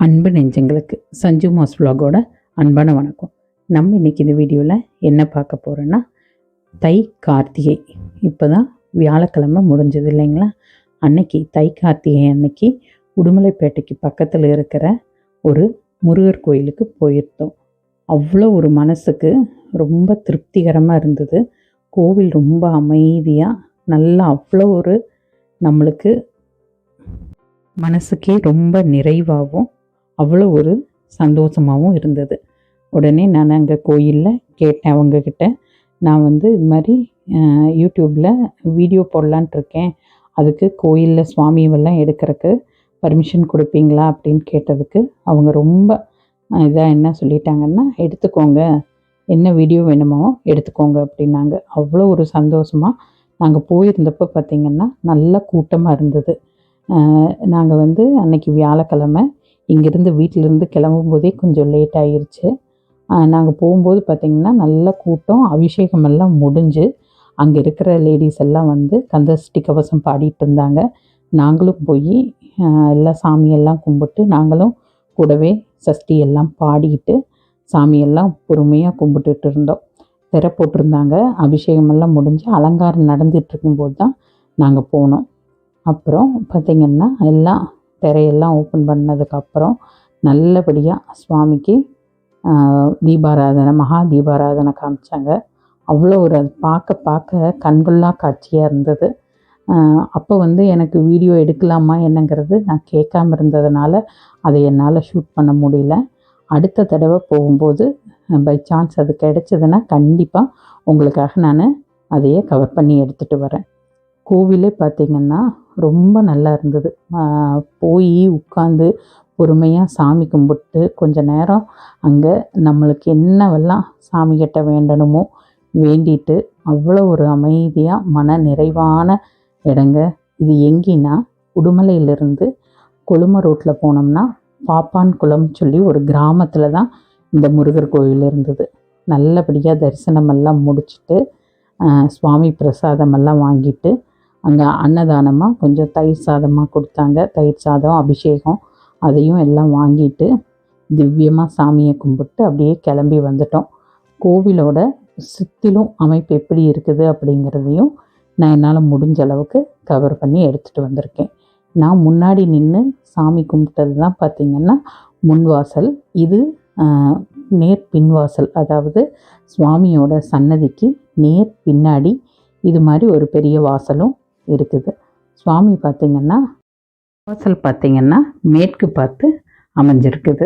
அன்பு நெஞ்சங்களுக்கு சஞ்சு மாஸ் vlog-ஓட அன்பான வணக்கம். நம்ம இன்றைக்கி இந்த வீடியோவில் என்ன பார்க்க போகிறோன்னா, தை கார்த்திகை இப்போ தான் வியாழக்கிழமை முடிஞ்சது இல்லைங்களா. அன்னைக்கு தை கார்த்திகை அன்னைக்கு உடுமலைப்பேட்டைக்கு பக்கத்தில் இருக்கிற ஒரு முருகர் கோயிலுக்கு போயிருந்தோம். அவ்வளோ ஒரு மனசுக்கு ரொம்ப திருப்திகரமாக இருந்தது. கோவில் ரொம்ப அமைதியாக நல்லா அவ்வளோ ஒரு நம்மளுக்கு மனசுக்கே ரொம்ப நிறைவாகவும் அவ்வளோ ஒரு சந்தோஷமாகவும் இருந்தது. உடனே நான் அங்கே கோயிலில் கேட்டேன் அவங்கக்கிட்ட, நான் இது மாதிரி யூடியூப்பில் வீடியோ போடலான்ட்டு இருக்கேன், அதுக்கு கோயிலில் சுவாமியெல்லாம் எடுக்கிறதுக்கு பர்மிஷன் கொடுப்பீங்களா அப்படின்னு கேட்டதுக்கு அவங்க ரொம்ப இதாக என்ன சொல்லிட்டாங்கன்னா, எடுத்துக்கோங்க, என்ன வீடியோ வேணுமோ எடுத்துக்கோங்க அப்படின்னாங்க. அவ்வளோ ஒரு சந்தோஷமாக நாங்கள் போயிருந்தப்போ பார்த்திங்கன்னா நல்ல கூட்டமாக இருந்தது. நாங்கள் அன்னைக்கு வியாழக்கிழமை இங்கேருந்து வீட்டிலேருந்து கிளம்பும்போதே கொஞ்சம் லேட் ஆகிருச்சு. நாங்கள் போகும்போது பார்த்திங்கன்னா நல்ல கூட்டம். அபிஷேகமெல்லாம் முடிஞ்சு அங்கே இருக்கிற லேடிஸ் எல்லாம் கந்தசஷ்டி கவசம் பாடிட்டு இருந்தாங்க. நாங்களும் போய் எல்லாம் சாமியெல்லாம் கும்பிட்டு நாங்களும் கூடவே சஷ்டி எல்லாம் பாடிட்டு சாமியெல்லாம் பொறுமையாக கும்பிட்டுட்டு இருந்தோம். திரை போட்டிருந்தாங்க. அபிஷேகமெல்லாம் முடிஞ்சு அலங்காரம் நடந்துட்டு இருக்கும்போது தான் நாங்கள் போனோம். அப்புறம் பார்த்திங்கன்னா எல்லாம் திரையெல்லாம் ஓப்பன் பண்ணதுக்கப்புறம் நல்லபடியாக சுவாமிக்கு தீபாராதனை மகா தீபாராதனை காமிச்சாங்க. அவ்வளோ ஒரு அது பார்க்க கண்கொள்ளா காட்சியாக இருந்தது. அப்போ எனக்கு வீடியோ எடுக்கலாமா என்னங்கிறது நான் கேட்காம இருந்ததுனால அதை என்னால் ஷூட் பண்ண முடியல. அடுத்த தடவை போகும்போது பை சான்ஸ் அது கிடைச்சதுன்னா கண்டிப்பாக உங்களுக்காக நான் அதையே கவர் பண்ணி எடுத்துகிட்டு வரேன். கோவிலே பார்த்திங்கன்னா ரொம்ப நல்லா இருந்தது. போய் உட்காந்து பொறுமையாக சாமி கும்பிட்டு கொஞ்ச நேரம் அங்கே நம்மளுக்கு என்னவெல்லாம் சாமிகிட்ட வேண்டணுமோ வேண்டிட்டு அவ்வளோ ஒரு அமைதியாக மன நிறைவான இடங்க. இது எங்கேன்னா உடுமலையிலிருந்து கொழும ரோட்டில் போனோம்னா பாப்பான் குளம் சொல்லி ஒரு கிராமத்தில் தான் இந்த முருகர் கோயில் இருந்தது. நல்லபடியாக தரிசனமெல்லாம் முடிச்சுட்டு சுவாமி பிரசாதமெல்லாம் வாங்கிட்டு அங்கே அன்னதானமாக கொஞ்சம் தயிர் சாதமாக கொடுத்தாங்க. தயிர் சாதம் அபிஷேகம் அதையும் எல்லாம் வாங்கிட்டு திவ்யமாக சாமியை கும்பிட்டு அப்படியே கிளம்பி வந்துட்டோம். கோவிலோட சுற்றிலும் அமைப்பு எப்படி இருக்குது அப்படிங்கிறதையும் நான் என்னால் முடிஞ்ச அளவுக்கு கவர் பண்ணி எடுத்துகிட்டு வந்திருக்கேன். நான் முன்னாடி நின்று சாமி கும்பிட்டது தான் பார்த்திங்கன்னா முன்வாசல். இது நேர் பின்வாசல், அதாவது சுவாமியோட சன்னதிக்கு நேர் பின்னாடி இது மாதிரி ஒரு பெரிய வாசலும் இருக்குது. சுவாமி பார்த்திங்கன்னா வாசல் பார்த்திங்கன்னா மேற்கு பார்த்து அமைஞ்சிருக்குது.